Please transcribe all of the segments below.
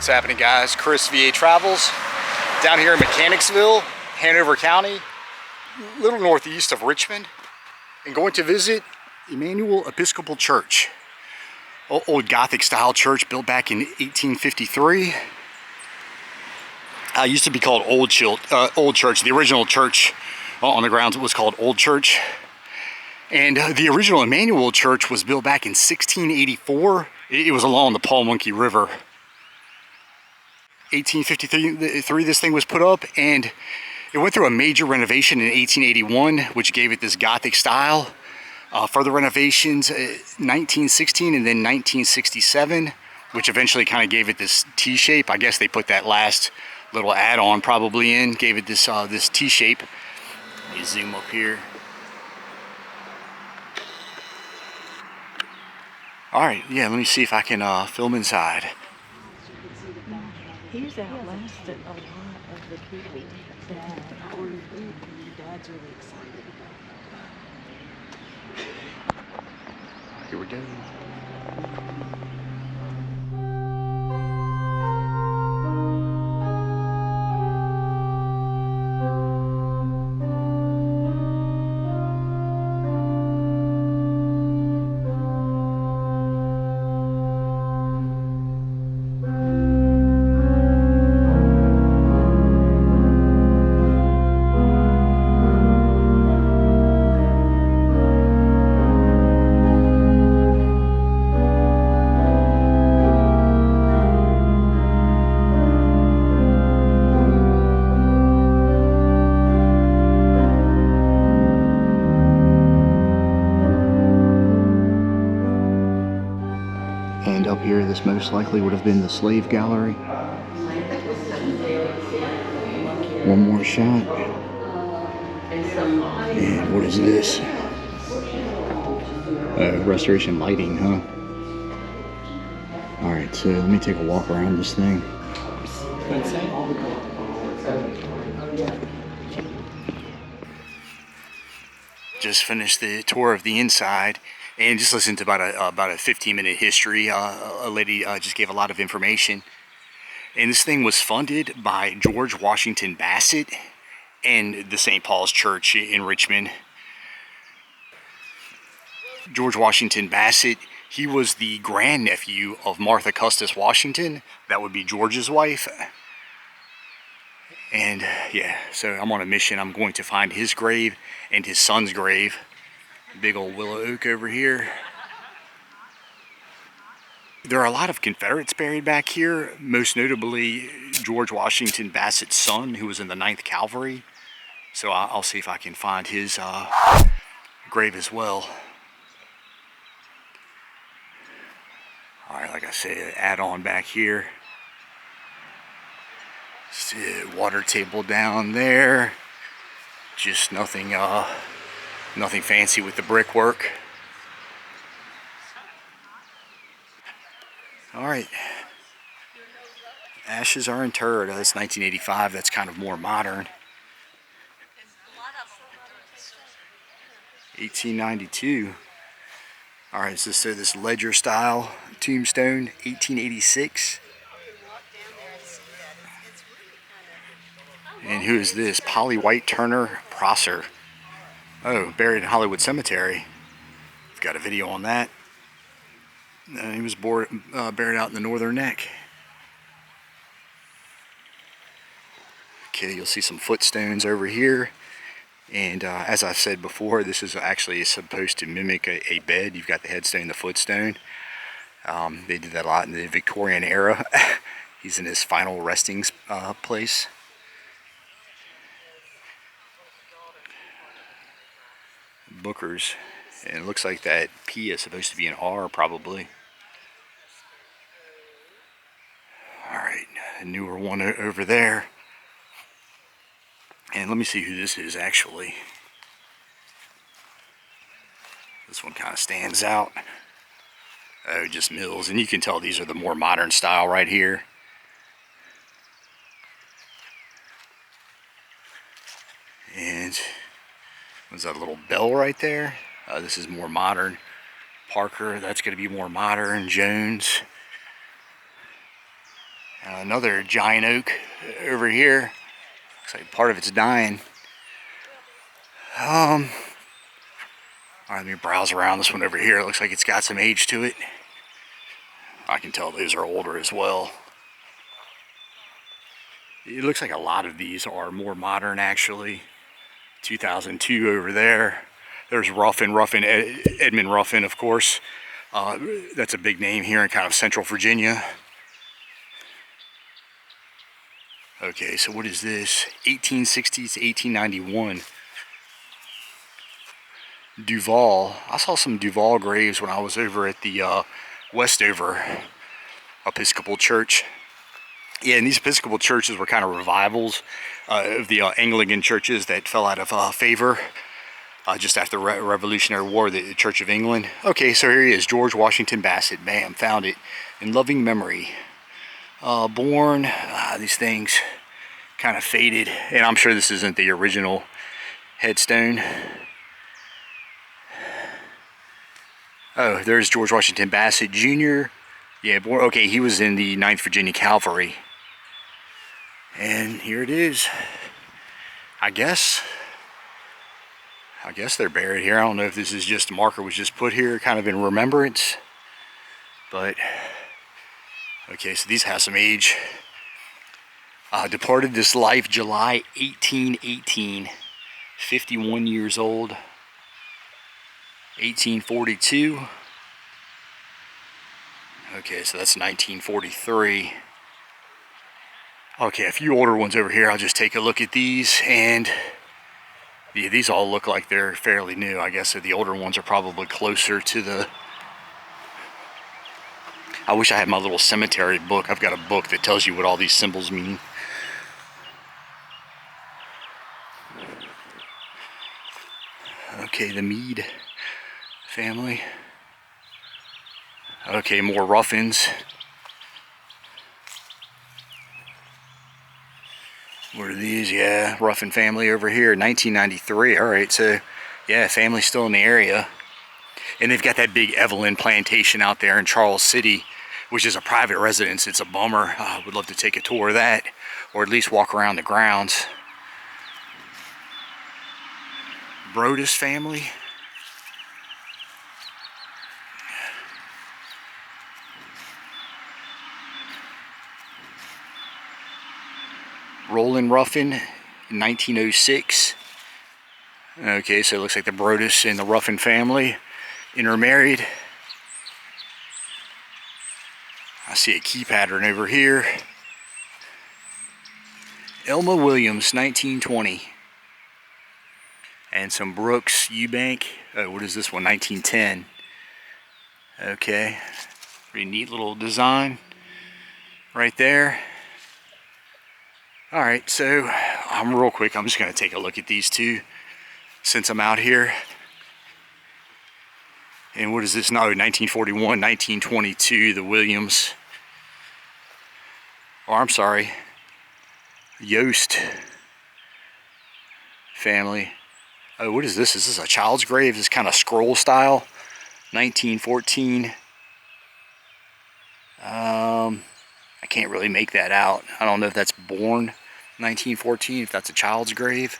What's happening, guys? Chris, VA Travels, down here in Mechanicsville, Hanover County, a little northeast of Richmond, and going to visit Emmanuel Episcopal Church. Old Gothic style church built back in 1853. Used to be called Old Church. The original church on the grounds was called Old Church. And the original Emmanuel Church was built back in 1684. It was along the Pamunkey River. 1853 this thing was put up, and it went through a major renovation in 1881, which gave it this Gothic style. Further renovations 1916 and then 1967, which eventually kind of gave it this T-shape. I guess they put that last little add-on probably in, gave it this this T-shape. Let me zoom up here. All right, yeah, let me see if I can film inside. He's outlasted a lot of the people that ordered food, and your dad's really excited about it. Here we go. And up here, this most likely would have been the slave gallery. One more shot. And what is this? Restoration lighting, huh? Alright, so let me take a walk around this thing. Just finished the tour of the inside. And just listened to about a 15-minute history. A lady just gave a lot of information. And this thing was funded by George Washington Bassett and the St. Paul's Church in Richmond. George Washington Bassett, he was the grandnephew of Martha Custis Washington. That would be George's wife. And yeah, so I'm on a mission. I'm going to find his grave and his son's grave. Big old willow oak over here. There are a lot of Confederates buried back here, most notably George Washington Bassett's son, who was in the 9th Cavalry. So I'll see if I can find his grave as well. Alright, like I said, add on back here. See, water table down there. Just nothing nothing fancy with the brickwork. Alright. Ashes are interred. That's 1985. That's kind of more modern. 1892. Alright, so this ledger style tombstone, 1886. And who is this? Polly White Turner Prosser. Oh, buried in Hollywood Cemetery. I've got a video on that. He was buried out in the Northern Neck. Okay, you'll see some footstones over here. And as I've said before, this is actually supposed to mimic a bed. You've got the headstone and the footstone. They did that a lot in the Victorian era. He's in his final resting place. Bookers, and it looks like that P is supposed to be an R probably. Alright, a newer one over there. And let me see who this is actually. This one kind of stands out. Oh, just Mills, and you can tell these are the more modern style right here. And what's that little bell right there? This is more modern. Parker, that's going to be more modern. Jones. Another giant oak over here. Looks like part of it's dying. Alright, let me browse around this one over here. It looks like it's got some age to it. I can tell those are older as well. It looks like a lot of these are more modern, actually. 2002 over there. There's Ruffin, Edmund Ruffin, of course. That's a big name here in kind of central Virginia. Okay, so what is this? 1860s to 1891. Duval. I saw some Duval graves when I was over at the Westover Episcopal Church. Yeah, and these Episcopal churches were kind of revivals of the Anglican churches that fell out of favor just after the Revolutionary War, the Church of England. Okay, so here he is, George Washington Bassett. Bam, found it. In loving memory. Born, these things kind of faded, and I'm sure this isn't the original headstone. Oh, there's George Washington Bassett Jr. Yeah, born, okay, he was in the 9th Virginia Cavalry. And here it is. I guess they're buried here. I don't know if this is just a marker was just put here kind of in remembrance, but okay, so these have some age. Departed this life July 1818, 51 years old. 1842. Okay, so that's 1943. Okay, a few older ones over here. I'll just take a look at these, and yeah, these all look like they're fairly new. I guess so the older ones are probably closer to the... I wish I had my little cemetery book. I've got a book that tells you what all these symbols mean. Okay, the Meade family. Okay, more Ruffins. What are these? Yeah, Ruffin family over here, 1993. Alright, so yeah, family's still in the area. And they've got that big Evelyn plantation out there in Charles City, which is a private residence. It's a bummer. I would love to take a tour of that, or at least walk around the grounds. Brodus family. Roland Ruffin, 1906. Okay, so it looks like the Brodus and the Ruffin family intermarried. I see a key pattern over here. Elma Williams, 1920. And some Brooks Eubank. Oh, what is this one? 1910. Okay. Pretty neat little design right there. Alright, so I'm real quick. I'm just going to take a look at these two since I'm out here. And what is this? No, 1941, 1922, the Williams. Oh, I'm sorry. Yost family. Oh, what is this? Is this a child's grave? This kind of scroll style. 1914. I can't really make that out. I don't know if that's born 1914, if that's a child's grave.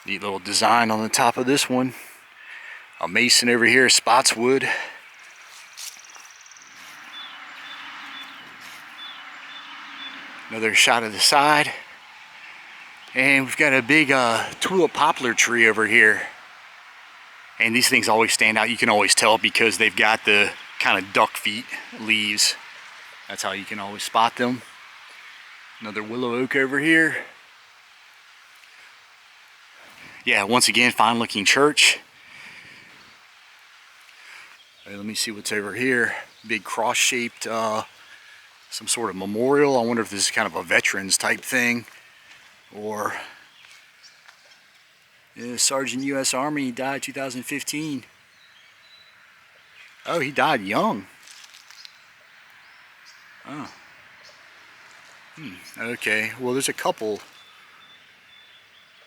Neat little design on the top of this one. A mason over here, Spotswood. Another shot of the side. And we've got a big tulip poplar tree over here. And these things always stand out. You can always tell because they've got the kind of duck feet leaves. That's how you can always spot them. Another willow oak over here. Yeah, once again, fine looking church. Right, let me see what's over here. Big cross shaped, some sort of memorial. I wonder if this is kind of a veterans type thing. Or yeah, Sergeant U.S. Army, he died 2015. Oh, he died young. Oh. Okay, well there's a couple.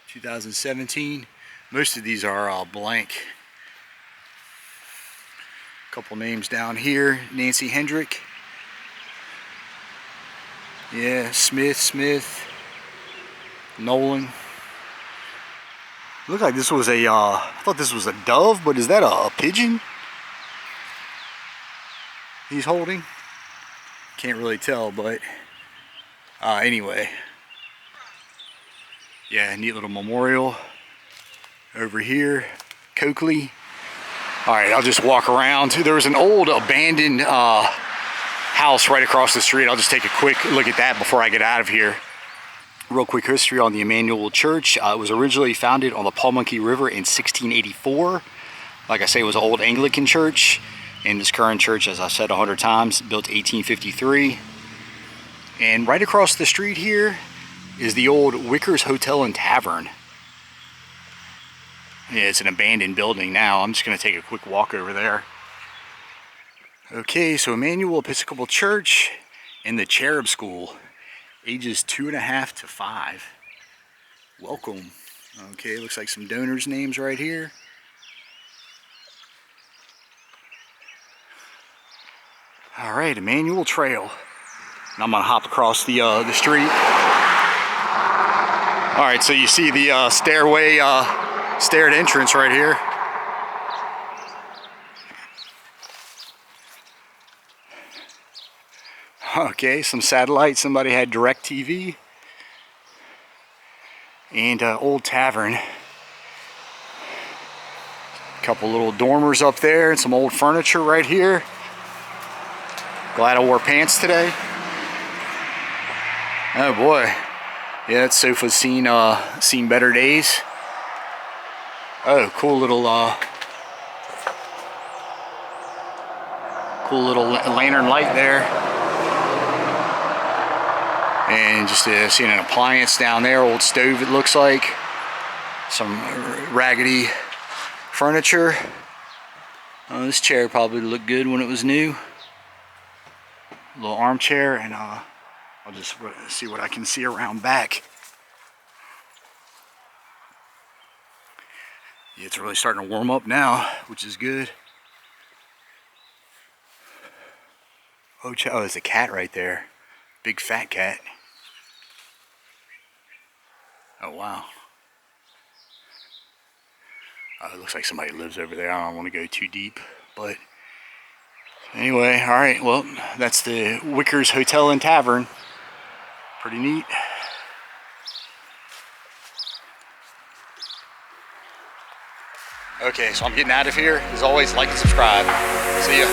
2017. Most of these are blank. Couple names down here. Nancy Hendrick. Yeah, Smith, Nolan. Looked like this was a, I thought this was a dove, but is that a pigeon he's holding? Can't really tell, but anyway. Yeah, neat little memorial over here, Coakley. All right, I'll just walk around. There was an old abandoned house right across the street. I'll just take a quick look at that before I get out of here. Real quick history on the Emmanuel Church. It was originally founded on the Pamunkey River in 1684. Like I say, it was an old Anglican church. And this current church, as I said 100 times, built 1853. And right across the street here is the old Wickers Hotel and Tavern. Yeah, it's an abandoned building now. I'm just going to take a quick walk over there. Okay, so Emmanuel Episcopal Church and the Cherub School, ages 2.5 to 5. Welcome. Okay, looks like some donors' names right here. All right, Emmanuel Trail. And I'm gonna hop across the street. All right, so you see the stairway, staired entrance right here. Okay, some satellite. Somebody had DirecTV. And old tavern. Couple little dormers up there and some old furniture right here. Glad I wore pants today. Oh boy. Yeah, that sofa's seen better days. Oh, cool little lantern light there. And just seeing an appliance down there, old stove it looks like. Some raggedy furniture. This chair probably looked good when it was new. A little armchair, and I'll just see what I can see around back. Yeah, it's really starting to warm up now, which is good. Oh, there's a cat right there. Big fat cat. Oh, wow. It looks like somebody lives over there. I don't want to go too deep, but anyway, all right. Well, that's the Wickers Hotel and Tavern. Pretty neat. Okay, so I'm getting out of here. As always, like and subscribe. See ya.